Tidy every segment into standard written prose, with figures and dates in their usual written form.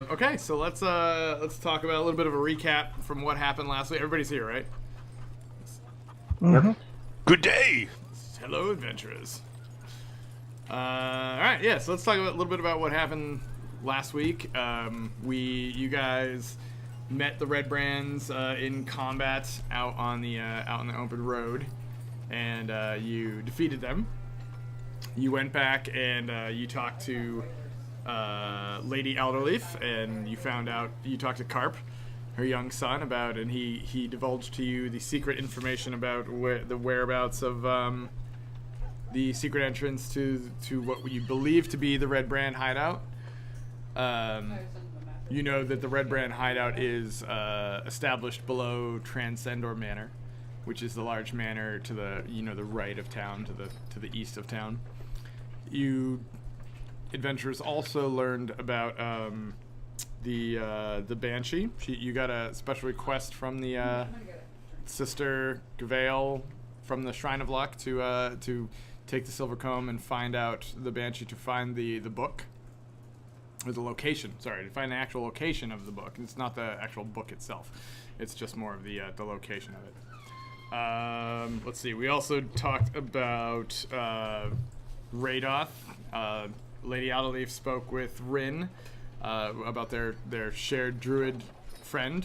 Okay, so let's talk about a little bit of a recap from what happened last week. Everybody's here, right? Mm-hmm. Good day. Hello, adventurers. All right, yeah. So let's talk a little bit about what happened last week. You guys met the Redbrands in combat out on the open road, and you defeated them. You went back and you talked to Lady Alderleaf, and you talked to Carp, her young son, and he divulged to you the secret information about the whereabouts of the secret entrance to what you believe to be the Redbrand hideout. You know that the Redbrand hideout is established below Transcendor Manor, which is the large manor to the the right of town, to the east of town. You adventurers also learned about the Banshee. You got a special request from the Sister Gavail from the Shrine of Luck to take the Silver Comb and find out the Banshee, to find the book, or the location. Sorry, to find the actual location of the book. It's not the actual book itself. It's just more of the location of it. Let's see. We also talked about Radoth. Lady Alderleaf spoke with Rin about their shared druid friend,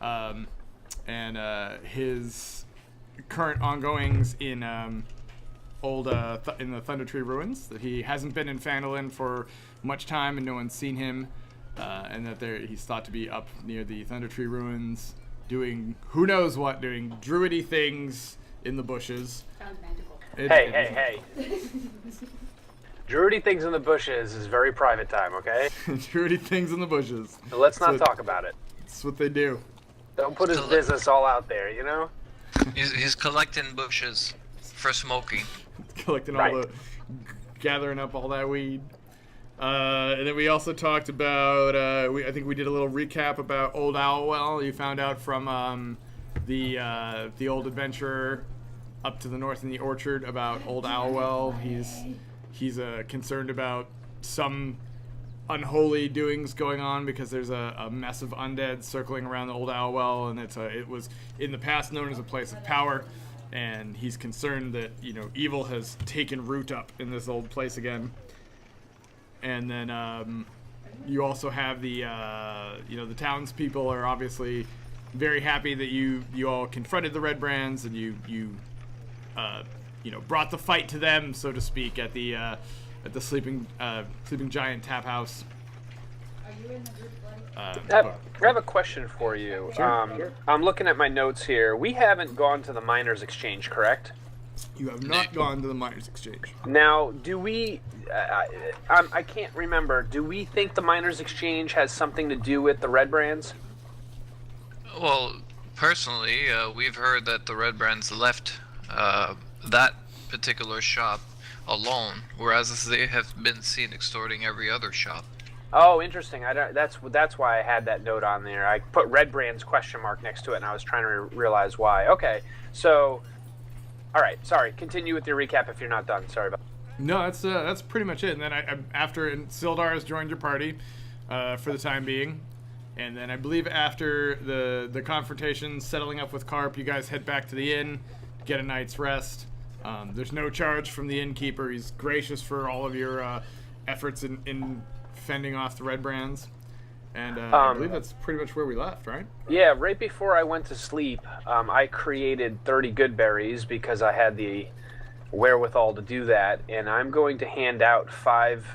and his current ongoings in in the Thunder Tree Ruins. That he hasn't been in Phandelver for much time, and no one's seen him, and that he's thought to be up near the Thunder Tree Ruins, doing who knows what, doing druidy things in the bushes. Sounds magical. Hey. Druidy things in the bushes is very private time, okay? Druidy things in the bushes. So let's not talk about it. That's what they do. Don't put his business all out there, you know? He's collecting bushes for smoking. Collecting gathering up all that weed. And then we also talked about, I think we did a little recap about Old Owlwell. You found out from the old adventurer up to the north in the orchard about Old Owlwell. He's concerned about some unholy doings going on because there's a mess of undead circling around the Old Owlwell, and it was in the past known as a place of power, and he's concerned that evil has taken root up in this old place again. And then you also have the the townspeople are obviously very happy that you all confronted the Redbrands, and you brought the fight to them, so to speak, at the sleeping giant tap house. Are you in the group, buddy? I have a question for you. Sure. I'm looking at my notes here. We haven't gone to the Miners' Exchange, correct? You have not gone to the Miners' Exchange. Now, do we... I can't remember. Do we think the Miners' Exchange has something to do with the Redbrands? Well, personally, we've heard that the Redbrands left that particular shop alone, whereas they have been seen extorting every other shop. Oh, interesting. That's why I had that note on there. I put Redbrands question mark next to it, and I was trying to realize why. Okay, so... All right, sorry. Continue with your recap if you're not done. Sorry about that. No, that's pretty much it. And then after Sildar has joined your party for the time being, and then I believe after the confrontation, settling up with Carp, you guys head back to the inn, get a night's rest. There's no charge from the innkeeper. He's gracious for all of your efforts in fending off the Redbrands. And I believe that's pretty much where we left, right? Yeah, right before I went to sleep, I created 30 good berries because I had the wherewithal to do that, and I'm going to hand out 5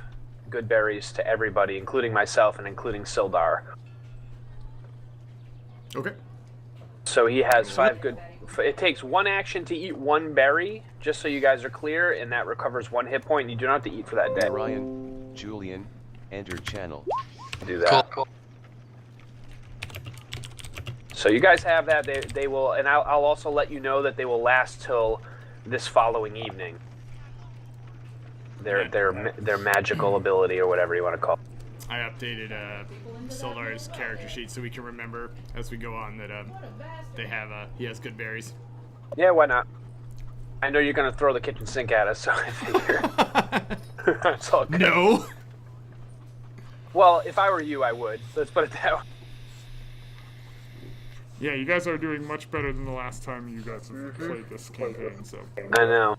good berries to everybody, including myself and including Sildar. Okay. So he has 5 good... It takes 1 action to eat 1 berry, just so you guys are clear, and that recovers 1 hit point, and you do not have to eat for that day. Ryan, Julian, enter channel. Do that. Cool. So you guys have that. They will, and I'll also let you know that they will last till this following evening. Their magical ability, or whatever you want to call it. I updated Sildar's character sheet so we can remember as we go on that he has good berries. Yeah, why not? I know you're gonna throw the kitchen sink at us, so I figure it's all good. No. Well, if I were you, I would. Let's put it that way. Yeah, you guys are doing much better than the last time you guys have played this campaign, so. I know.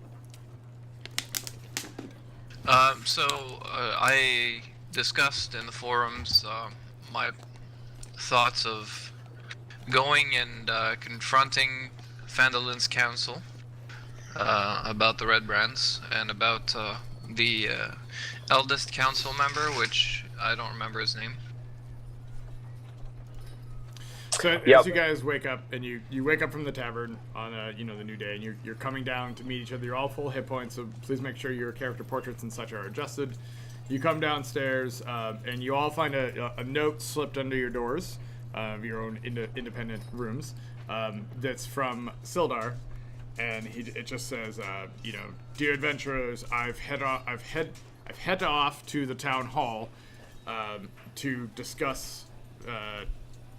I discussed in the forums my thoughts of going and confronting Phandelver's council about the Redbrands and about the eldest council member, which I don't remember his name. So as you guys wake up, and you wake up from the tavern on the new day, and you're coming down to meet each other. You're all full hit points, so please make sure your character portraits and such are adjusted. You come downstairs, and you all find a note slipped under your doors of your own independent rooms. That's from Sildar, and it just says, dear adventurers, I've head off to the town hall to discuss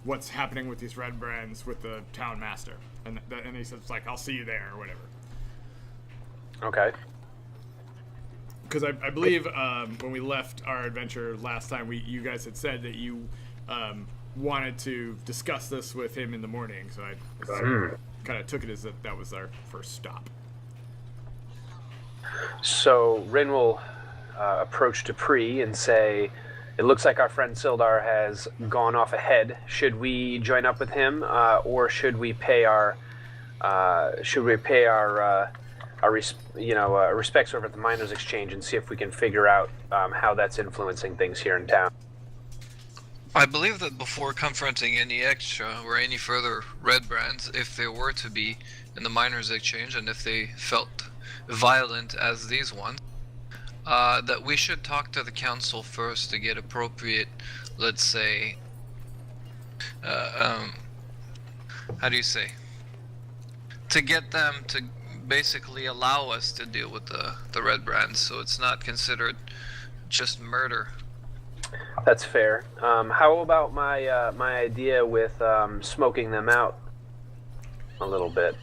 what's happening with these Redbrands with the town master, and he says I'll see you there or whatever. Okay. Because I believe when we left our adventure last time, you guys had said that you wanted to discuss this with him in the morning, so I kind of took it as that was our first stop. So Rin will approach Dupree and say, "It looks like our friend Sildar has gone off ahead. Should we join up with him, or should we pay our respects over at the Miners Exchange and see if we can figure out how that's influencing things here in town?" I believe that before confronting any extra or any further Redbrands, if there were to be in the Miners Exchange, and if they felt violent as these ones, that we should talk to the council first to get appropriate, let's say, how do you say? To get them to basically allow us to deal with the Redbrands, so it's not considered just murder. That's fair. How about my idea with smoking them out a little bit?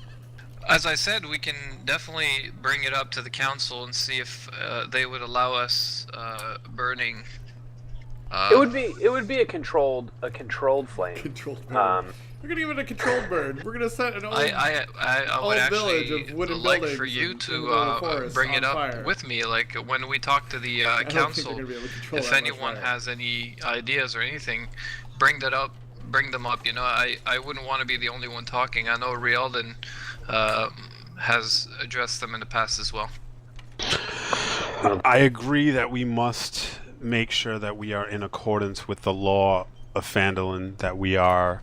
As I said, we can definitely bring it up to the council and see if they would allow us burning. It would be a controlled flame. Controlled burn. We're gonna give it a controlled burn. We're gonna set an old village of wooden like buildings for you in to bring it up fire. with me, like when we talk to the I don't think council. they're gonna be able to control If that much anyone fire. has any ideas or anything, bring them up. I wouldn't want to be the only one talking. I know Rielden has addressed them in the past as well. I agree that we must make sure that we are in accordance with the law of Phandelver, that we are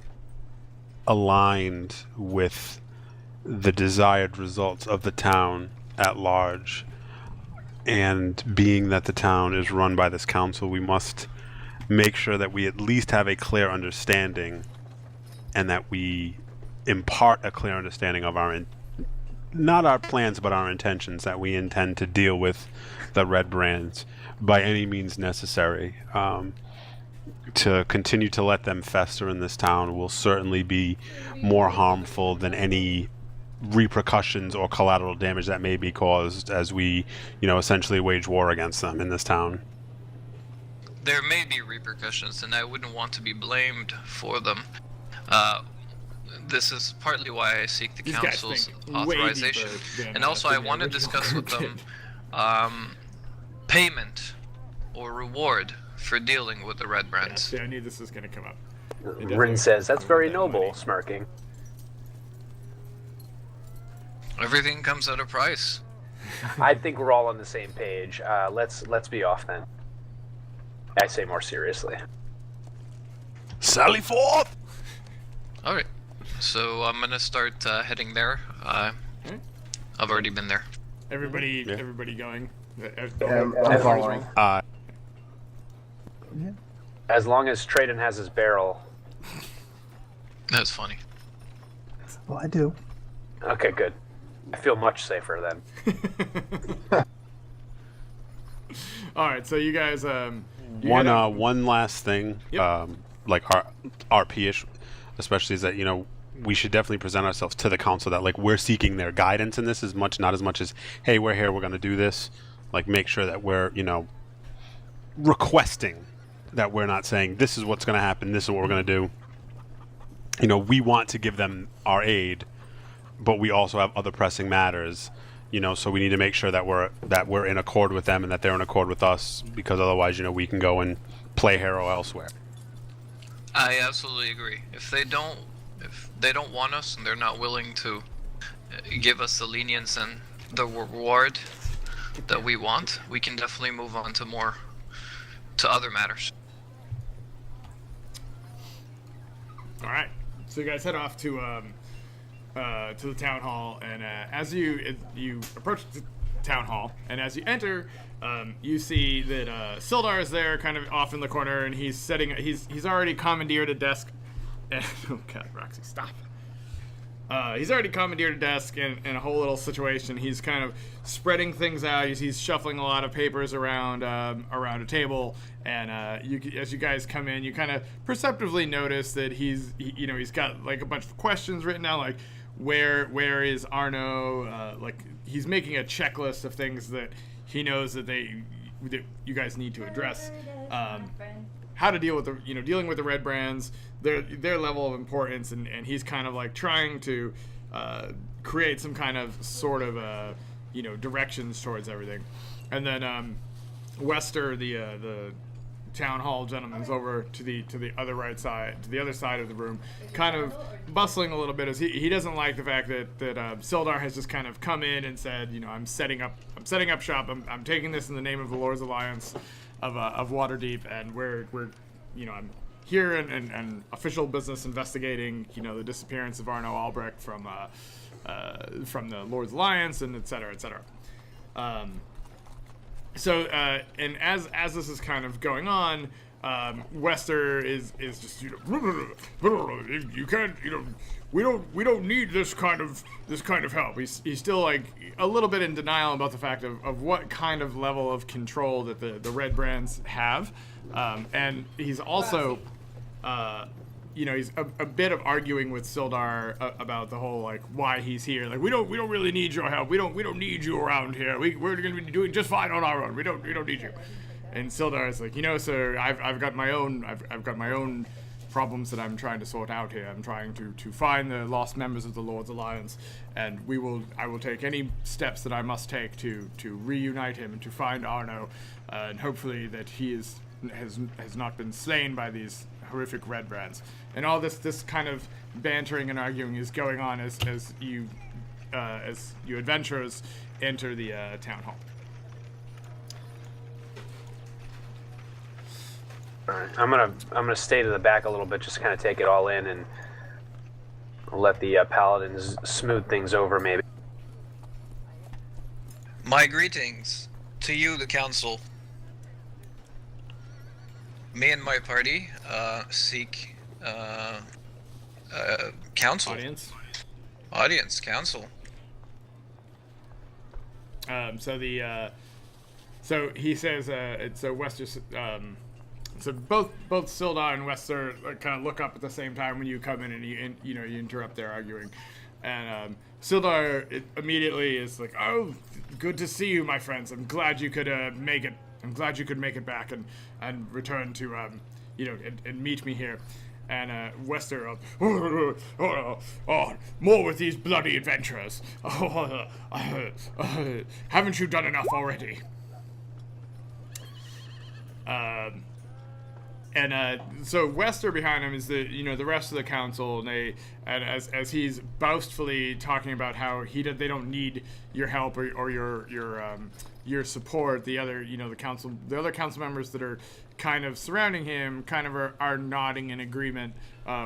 aligned with the desired results of the town at large. And being that the town is run by this council, we must make sure that we at least have a clear understanding, and that we impart a clear understanding of not our plans, but our intentions, that we intend to deal with the Redbrands by any means necessary. To continue to let them fester in this town will certainly be more harmful than any repercussions or collateral damage that may be caused as we, essentially wage war against them in this town. There may be repercussions, and I wouldn't want to be blamed for them. This is partly why I seek the These guys council's think way authorization. deeper than, And also I than the want to original discuss with group them payment or reward for dealing with the did. Redbrands. See, I knew this was gonna come up. Rin says, "That's very noble," smirking. Everything comes at a price. I think we're all on the same page. Let's be off then. I say more seriously. Sally forth! Alright, so I'm gonna start heading there. I've already been there. Everybody going. I'm following. As long as Traden has his barrel. That's funny. Well, I do. Okay, good. I feel much safer then. All right, so you guys. One last thing, Yep. like RP-ish, especially, is that we should definitely present ourselves to the council that we're seeking their guidance in this not as much as, hey, we're here, we're going to do this. Make sure that we're requesting that we're not saying this is what's going to happen, this is what we're going to do. You know, we want to give them our aid, but we also have other pressing matters. You know, so we need to make sure that we're in accord with them and that they're in accord with us, because otherwise, you know, we can go and play hero elsewhere. I absolutely agree. If they don't want us and they're not willing to give us the lenience and the reward that we want, we can definitely move on to other matters. All right. So you guys head off to the town hall, and as you approach the town hall, and as you enter, you see that Sildar is there, kind of off in the corner, and he's already commandeered a desk. And, oh God, Roxy, stop! He's already commandeered a desk and a whole little situation. He's kind of spreading things out. He's shuffling a lot of papers around a table, and as you guys come in, you kind of perceptively notice that he's got like a bunch of questions written down, like where is Arno? Like he's making a checklist of things that he knows that you guys need to address. How to deal with dealing with the Redbrands, their level of importance, and he's kind of like trying to create some kind of sort of directions towards everything. And then Wester, the town hall gentleman's over to the other side of the room, kind of bustling a little bit, as he doesn't like the fact that Sildar has just kind of come in and said, I'm setting up shop. I'm taking this in the name of the Lord's Alliance of Waterdeep, and we're I'm here in official business investigating the disappearance of Arno Albrecht from the Lord's Alliance, and et cetera, et cetera. So and as this is kind of going on, Wester is just you can't we don't need this kind of help. He's still like a little bit in denial about the fact of what kind of level of control that the Redbrands have, and he's also he's a bit of arguing with Sildar about the whole like why he's here. Like we don't really need your help. We don't need you around here. We're going to be doing just fine on our own. We don't need you. And Sildar is like, sir, I've got my own problems that I'm trying to sort out here. I'm trying to find the lost members of the Lord's Alliance, and I will take any steps that I must take to reunite him and to find Arno, and hopefully that he has not been slain by these horrific Redbrands. And all this kind of bantering and arguing is going on as you adventurers enter the town hall. All right, I'm gonna stay to the back a little bit, just kind of take it all in, and let the paladins smooth things over, maybe. My greetings to you, the council. Me and my party seek council. Audience, council. So he says, so Wester, so both Sildar and Wester kind of look up at the same time when you come in, and you interrupt their arguing, and Sildar immediately is like, "Oh, good to see you, my friends. I'm glad you could make it. I'm glad you could make it back and return to and meet me here." And Wester, more with these bloody adventurers. Haven't you done enough already? So Wester behind him is the rest of the council, and as he's boastfully talking about how they don't need your help or your support, the other council members that are kind of surrounding him kind of are nodding in agreement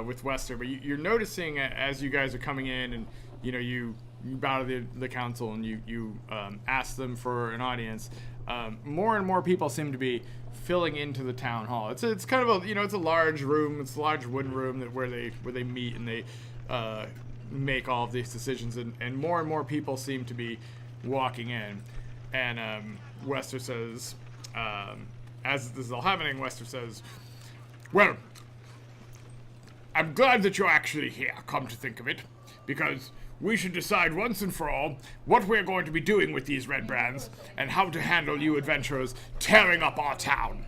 with Wester. But you're noticing as you guys are coming in, and you bow to the council, and you ask them for an audience. More and more people seem to be filling into the town hall. It's kind of it's a large room. It's a large wooden room where they meet and they make all of these decisions. And more people seem to be walking in. And Wester says, as this is all happening, Wester says, "Well, I'm glad that you're actually here, come to think of it, because we should decide once and for all what we're going to be doing with these Redbrands and how to handle you adventurers tearing up our town."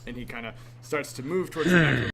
and he kind of starts to move towards the back of the